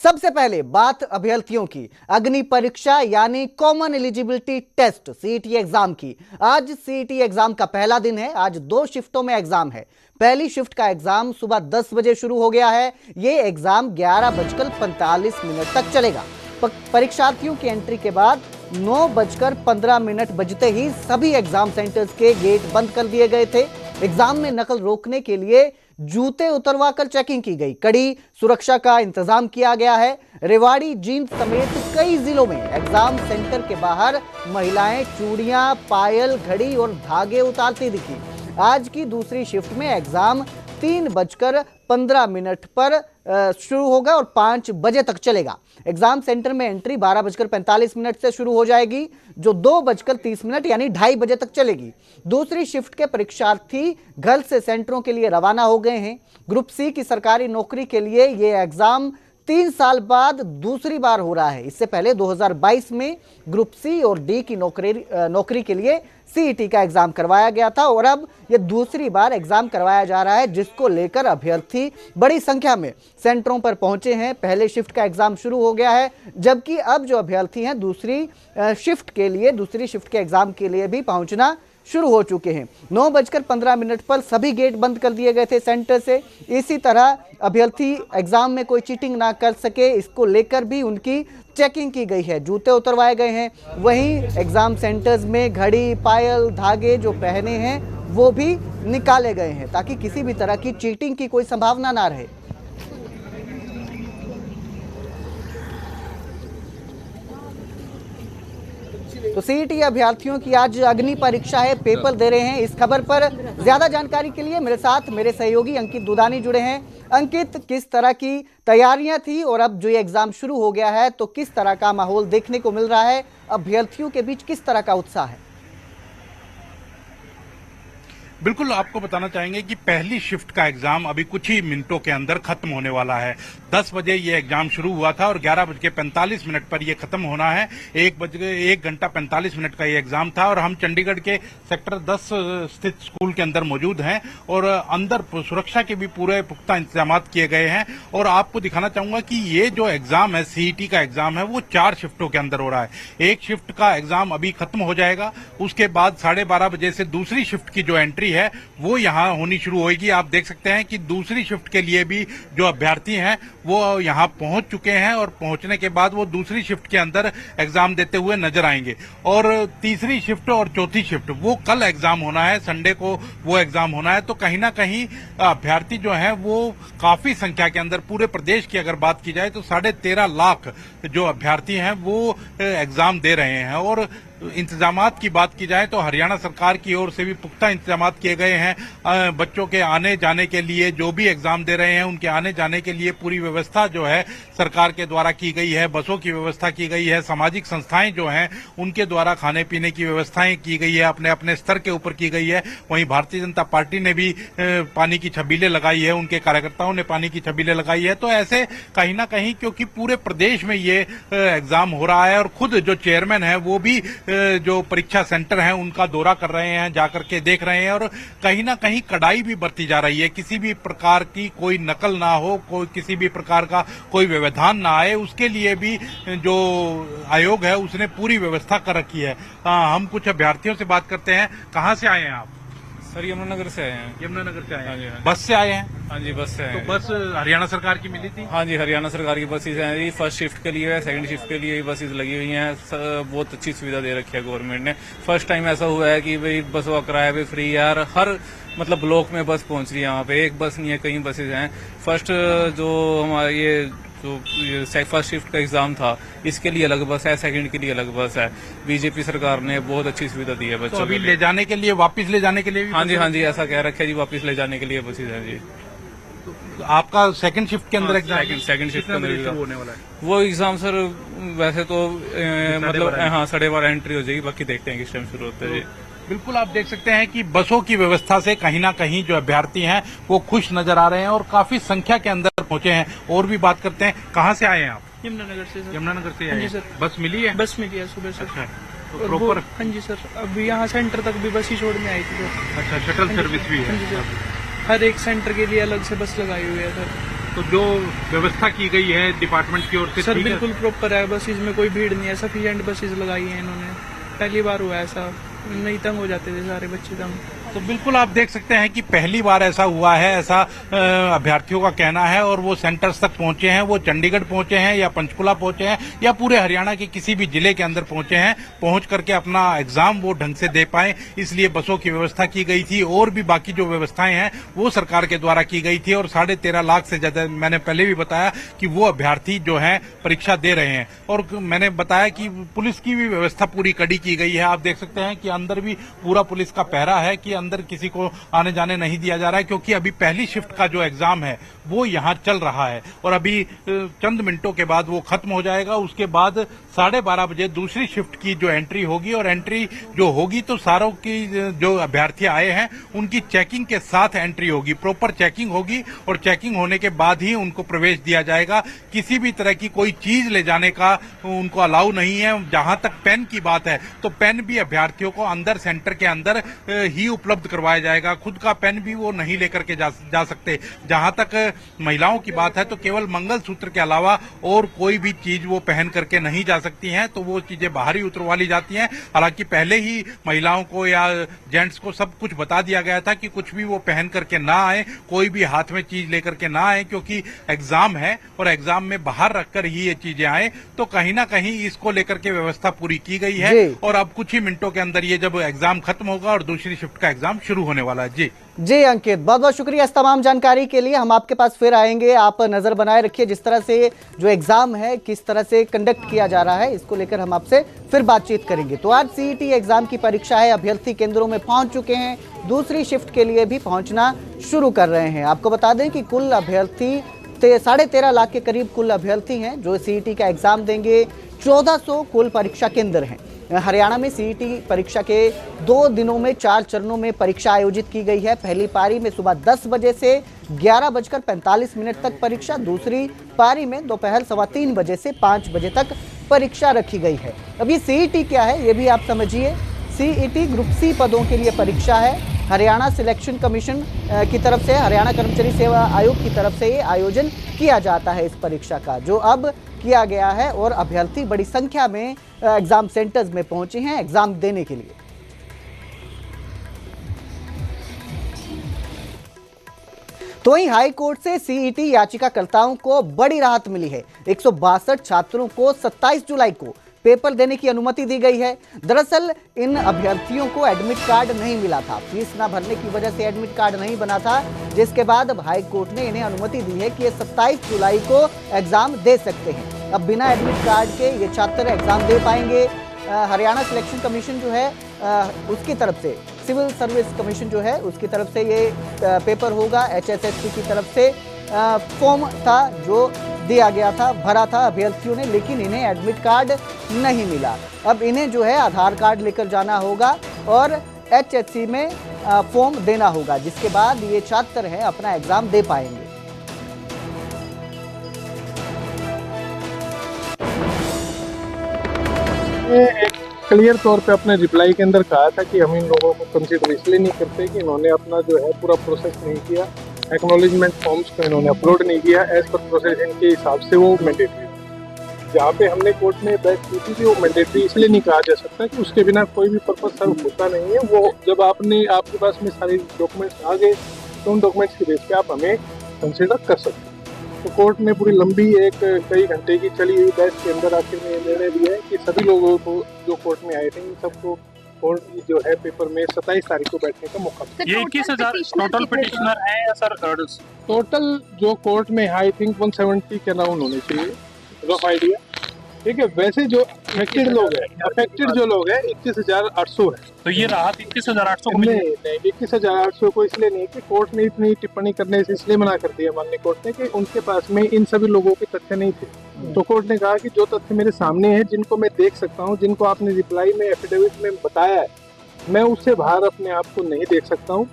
सबसे पहले बात अभ्यर्थियों की अग्नि परीक्षा यानी common eligibility test CET exam की। आज सीईटी एग्जाम का पहला दिन है। आज 2 शिफ्टों में एग्जाम है। पहली शिफ्ट का एग्जाम सुबह 10 बजे शुरू हो गया है। यह एग्जाम 11:45 तक चलेगा। परीक्षार्थियों की एंट्री के बाद 9:15 बजते ही सभी एग्जाम सेंटर्स के गेट बंद कर दिए गए थे। एग्जाम में नकल रोकने के लिए जूते उतरवाकर चेकिंग की गई। कड़ी सुरक्षा का इंतजाम किया गया है। रेवाड़ी, जींद समेत कई जिलों में एग्जाम सेंटर के बाहर महिलाएं चूड़ियां, पायल, घड़ी और धागे उतारती दिखी। आज की दूसरी शिफ्ट में एग्जाम 3:15 पर शुरू होगा और 5 बजे तक चलेगा। एग्जाम सेंटर में एंट्री 12:45 से शुरू हो जाएगी, जो 2:30 यानी 2:30 बजे तक चलेगी। दूसरी शिफ्ट के परीक्षार्थी घर से सेंटरों के लिए रवाना हो गए हैं। ग्रुप सी की सरकारी नौकरी के लिए यह एग्जाम 3 साल बाद दूसरी बार हो रहा है। इससे पहले 2022 में ग्रुप सी और डी की नौकरी के लिए सीईटी का एग्जाम करवाया गया था और अब यह दूसरी बार एग्जाम करवाया जा रहा है, जिसको लेकर अभ्यर्थी बड़ी संख्या में सेंटरों पर पहुंचे हैं। पहले शिफ्ट का एग्जाम शुरू हो गया है, जबकि अब जो अभ्यर्थी हैं दूसरी शिफ्ट के एग्जाम के लिए भी पहुंचना शुरू हो चुके हैं। 9:15 पर सभी गेट बंद कर दिए गए थे सेंटर से। इसी तरह अभ्यर्थी एग्जाम में कोई चीटिंग ना कर सके, इसको लेकर भी उनकी चेकिंग की गई है। जूते उतरवाए गए हैं। वहीं एग्जाम सेंटर्स में घड़ी, पायल, धागे जो पहने हैं वो भी निकाले गए हैं, ताकि किसी भी तरह की चीटिंग की कोई संभावना ना रहे। तो सीईटी अभ्यर्थियों की आज अग्नि परीक्षा है, पेपर दे रहे हैं। इस खबर पर ज्यादा जानकारी के लिए मेरे साथ मेरे सहयोगी अंकित दुदानी जुड़े हैं। अंकित, किस तरह की तैयारियां थी और अब जो ये एग्जाम शुरू हो गया है तो किस तरह का माहौल देखने को मिल रहा है? अभ्यर्थियों के बीच किस तरह का उत्साह है? बिल्कुल, आपको बताना चाहेंगे कि पहली शिफ्ट का एग्जाम अभी कुछ ही मिनटों के अंदर खत्म होने वाला है। 10 बजे ये एग्जाम शुरू हुआ था और 11:45 पर ये खत्म होना है। 1 घंटा 45 मिनट का ये एग्जाम था और हम चंडीगढ़ के सेक्टर 10 स्थित स्कूल के अंदर मौजूद हैं और अंदर सुरक्षा के भी पूरे पुख्ता इंतजाम किए गए हैं। और आपको दिखाना चाहूंगा कि ये जो एग्जाम है, सीईटी का एग्जाम है, वो 4 शिफ्टों के अंदर हो रहा है। एक शिफ्ट का एग्जाम अभी खत्म हो जाएगा, उसके बाद 12:30 बजे से दूसरी शिफ्ट की जो एंट्री है वो यहां होनी शुरू होगी। आप देख सकते हैं कि दूसरी शिफ्ट के लिए भी जो अभ्यर्थी हैं वो यहां पहुंच चुके हैं और पहुंचने के बाद वो दूसरी शिफ्ट के अंदर एग्जाम देते हुए नजर आएंगे। और तीसरी शिफ्ट और चौथी शिफ्ट वो कल एग्जाम होना है, संडे को वो एग्जाम होना है। तो कहीं ना कहीं अभ्यर्थी जो है वो काफी संख्या के अंदर, पूरे प्रदेश की अगर बात की जाए तो 13.5 लाख जो अभ्यर्थी हैं वो एग्जाम दे रहे हैं। और इंतजामात की बात की जाए तो हरियाणा सरकार की ओर से भी पुख्ता इंतजामात किए गए हैं। बच्चों के आने जाने के लिए, जो भी एग्जाम दे रहे हैं उनके आने जाने के लिए पूरी व्यवस्था जो है सरकार के द्वारा की गई है। बसों की व्यवस्था की गई है। सामाजिक संस्थाएं जो हैं उनके द्वारा खाने पीने की व्यवस्थाएं की गई है, अपने अपने स्तर के ऊपर की गई है। वहीं भारतीय जनता पार्टी ने भी पानी की छबीलें लगाई है, उनके कार्यकर्ताओं ने पानी की छबीलें लगाई है। तो ऐसे कहीं ना कहीं, क्योंकि पूरे प्रदेश में ये एग्जाम हो रहा है और खुद जो चेयरमैन है वो भी जो परीक्षा सेंटर हैं उनका दौरा कर रहे हैं, जाकर के देख रहे हैं। और कहीं ना कहीं कड़ाई भी बरती जा रही है, किसी भी प्रकार की कोई नकल ना हो, कोई किसी भी प्रकार का कोई व्यवधान ना आए, उसके लिए भी जो आयोग है उसने पूरी व्यवस्था कर रखी है। हम कुछ अभ्यर्थियों से बात करते हैं। कहाँ से आए हैं आप? सर यमुनानगर से आए हैं। यमुनानगर से आए हैं? हाँ जी, हाँ। बस से आए हैं? हाँ जी, बस से आए तो हैं। बस हरियाणा सरकार की मिली थी? हाँ जी, हरियाणा सरकार की बसेज हैं। फर्स्ट शिफ्ट के लिए है, सेकंड शिफ्ट के लिए भी बसेज लगी हुई हैं। बहुत अच्छी सुविधा दे रखी है गवर्नमेंट ने। फर्स्ट टाइम ऐसा हुआ है कि भाई बसों का किराया भी फ्री है और हर मतलब ब्लॉक में बस पहुंच रही है। वहाँ पे एक बस नहीं है, कई बसेज हैं। फर्स्ट जो हमारा ये फर्स्ट शिफ्ट का एग्जाम था, इसके लिए अलग बस है, सेकंड के लिए अलग बस है। बीजेपी सरकार ने बहुत अच्छी सुविधा दी है बच्चों तो अभी के ले जाने के लिए, वापस ले जाने के लिए भी? हाँ जी, ऐसा कह रखा है जी, वापस ले जाने के लिए बसेज हैं जी। आपका सेकंड शिफ्ट के अंदर एग्जाम? सेकंड शिफ्ट के अंदर शुरू होने वाला है वो एग्जाम सर। वैसे तो मतलब हाँ 12:30 एंट्री हो जाएगी, बाकी देखते हैं किस टाइम शुरू होता है जी। बिल्कुल, आप देख सकते हैं कि बसों की व्यवस्था से कहीं ना कहीं जो अभ्यर्थी हैं वो खुश नजर आ रहे हैं और काफी संख्या के अंदर पहुंचे हैं। और भी बात करते हैं। कहाँ से आए हैं आप? यमुनानगर से सर। यमुनानगर से आए हाँ जी हैं? सर। बस मिली है? बस मिली है सुबह सर। अच्छा, तो और प्रॉपर? हाँ जी सर, अभी यहाँ सेंटर तक भी बस ही छोड़ने आई थी सर। अच्छा, शटल सर्विस भी हाँ जी है? सर, हर एक सेंटर के लिए अलग से बस लगाई हुई है सर। तो जो व्यवस्था की गई है डिपार्टमेंट की ओर से सर ठीक है? बिल्कुल प्रॉपर है, बसेज में कोई भीड़ नहीं है, सफिशिएंट बसेज लगाई है इन्होंने। पहली बार हुआ ऐसा, नहीं तंग हो जाते थे सारे बच्चे तंग। तो बिल्कुल आप देख सकते हैं कि पहली बार ऐसा हुआ है, ऐसा अभ्यर्थियों का कहना है। और वो सेंटर्स तक पहुंचे हैं, वो चंडीगढ़ पहुंचे हैं या पंचकुला पहुंचे हैं या पूरे हरियाणा के किसी भी जिले के अंदर पहुंचे हैं, पहुंच करके अपना एग्जाम वो ढंग से दे पाए, इसलिए बसों की व्यवस्था की गई थी। और भी बाकी जो व्यवस्थाएं हैं वो सरकार के द्वारा की गई थी। और 13.5 लाख से ज्यादा, मैंने पहले भी बताया कि वो अभ्यर्थी जो है परीक्षा दे रहे हैं। और मैंने बताया कि पुलिस की भी व्यवस्था पूरी कड़ी की गई है। आप देख सकते हैं कि अंदर भी पूरा पुलिस का पहरा है कि अंदर किसी को आने जाने नहीं दिया जा रहा है, क्योंकि अभी पहली शिफ्ट का जो एग्जाम है वो यहां चल रहा है और अभी चंद मिनटों के बाद वो खत्म हो जाएगा। उसके बाद 12:30 बजे दूसरी शिफ्ट की जो एंट्री होगी, और एंट्री जो होगी तो सारों की जो अभ्यर्थी आए हैं उनकी चेकिंग के साथ एंट्री होगी, प्रॉपर चेकिंग होगी। और चेकिंग होने के बाद ही उनको प्रवेश दिया जाएगा। किसी भी तरह की कोई चीज ले जाने का उनको अलाउ नहीं है। जहां तक पेन की बात है तो पेन भी अभ्यर्थियों को अंदर सेंटर के अंदर ही उपलब्ध करवाया जाएगा। खुद का पेन भी वो नहीं लेकर के जा सकते। जहां तक महिलाओं की बात है तो केवल मंगलसूत्र के अलावा और कोई भी चीज वो पहन करके नहीं जा सकती हैं, तो वो चीजें बाहर ही उतरवा ली जाती हैं। हालांकि पहले ही महिलाओं को या जेंट्स को सब कुछ बता दिया गया था कि कुछ भी वो पहन करके ना आए, कोई भी हाथ में चीज लेकर के ना आए, क्योंकि एग्जाम है और एग्जाम में बाहर रखकर ही ये चीजें आए। तो कहीं ना कहीं इसको लेकर के व्यवस्था पूरी की गई है। और अब कुछ ही मिनटों के अंदर ये जब एग्जाम खत्म होगा और दूसरी शिफ्ट का एग्जाम शुरू होने वाला है। जी अंकित, बहुत बहुत शुक्रिया इस तमाम जानकारी के लिए। हम आपके पास फिर आएंगे, आप नजर बनाए रखिए जिस तरह से जो एग्जाम है किस तरह से कंडक्ट किया जा रहा है, इसको लेकर हम आपसे फिर बातचीत करेंगे। तो आज सीईटी एग्जाम की परीक्षा है, अभ्यर्थी केंद्रों में पहुंच चुके हैं, दूसरी शिफ्ट के लिए भी पहुंचना शुरू कर रहे हैं। आपको बता दें कि कुल अभ्यर्थी 13.5 लाख के करीब कुल अभ्यर्थी हैं जो सीईटी का एग्जाम देंगे। 1400 कुल परीक्षा केंद्र हैं। हरियाणा में सीईटी परीक्षा के 2 दिनों में 4 चरणों में परीक्षा आयोजित की गई है। पहली पारी में सुबह 10 बजे से 11:45 तक परीक्षा, दूसरी पारी में दोपहर 3:15 बजे से 5 बजे तक परीक्षा रखी गई है। अब ये सीईटी क्या है ये भी आप समझिए। सीईटी ग्रुप सी पदों के लिए परीक्षा है। हरियाणा सिलेक्शन कमीशन की तरफ से, हरियाणा कर्मचारी सेवा आयोग की तरफ से ये आयोजन किया जाता है इस परीक्षा का, जो अब किया गया है। और अभ्यर्थी बड़ी संख्या में एग्जाम सेंटर्स में पहुंचे हैं एग्जाम देने के लिए। तो वहीं हाई कोर्ट से सीईटी याचिकाकर्ताओं को बड़ी राहत मिली है। 162 छात्रों को 27 जुलाई को पेपर देने की अनुमति दी गई है। दरअसल इन अभ्यर्थियों को एडमिट कार्ड नहीं मिला था, फीस ना भरने की वजह से एडमिट कार्ड नहीं बना था, जिसके बाद अब हाई कोर्ट ने इन्हें अनुमति दी है कि ये 27 जुलाई को एग्जाम दे सकते हैं। अब बिना एडमिट कार्ड के ये छात्र एग्जाम दे पाएंगे। हरियाणा सिलेक्शन कमीशन जो है उसकी तरफ से, सिविल सर्विस कमीशन जो है उसकी तरफ से ये पेपर होगा। HSSC की तरफ से फॉर्म था जो दिया गया था, भरा था अभ्यर्थियों ने, लेकिन इन्हें एडमिट कार्ड नहीं मिला। अब इन्हें जो है आधार कार्ड लेकर जाना होगा और HSC में फॉर्म देना होगा, जिसके बाद ये छात्र हैं अपना एग्जाम दे पाएंगे। एक क्लियर तौर पे अपने रिप्लाई के अंदर कहा था कि हम इन लोगों को कंसीडर इसलिए नहीं करते कि इन्होंने अपना जो है पूरा प्रोसेस नहीं किया, एक्नॉलेजमेंट फॉर्म्स को इन्होंने अपलोड नहीं किया एज पर प्रोसेस, इनके हिसाब से वो मैंडेटरी। जहाँ पे हमने कोर्ट में बहस की थी कि वो मैंडेटरी इसलिए नहीं कहा जा सकता कि उसके बिना कोई भी पर्पज सर्व होता नहीं है। वो जब आपके पास में सारे डॉक्यूमेंट्स आ गए तो उन डॉक्यूमेंट्स के बेस पे आप हमें कंसिडर कर सकते हैं। तो कोर्ट ने पूरी लंबी कई घंटे की चली हुई बहस के अंदर आखिर में निर्णय दिया है कि सभी लोगों को जो कोर्ट में आए थे इन सबको कोर्ट जो है पेपर में 27 तारीख को बैठने का मौका। ये 21,000 टोटल पिटिशनर है या सर हर्डल्स? टोटल जो कोर्ट में आई थिंक 170 के अराउंड होने चाहिए, रफ आइडिया। ठीक है, वैसे जो अफेक्टेड लोग हैं, जो लोग हैं 21,800 है। तो ये राहत 21,800 को मिली? नहीं, 21,800 को इसलिए नहीं कि कोर्ट ने इतनी टिप्पणी करने से इसलिए मना कर दिया माननीय कोर्ट ने कि उनके पास में इन सभी लोगों के तथ्य नहीं थे। तो कोर्ट ने कहा कि जो तथ्य मेरे सामने है, जिनको मैं देख सकता हूँ, जिनको आपने रिप्लाई में एफिडेविट में बताया है, मैं उससे बाहर अपने आप को नहीं देख सकता हूँ।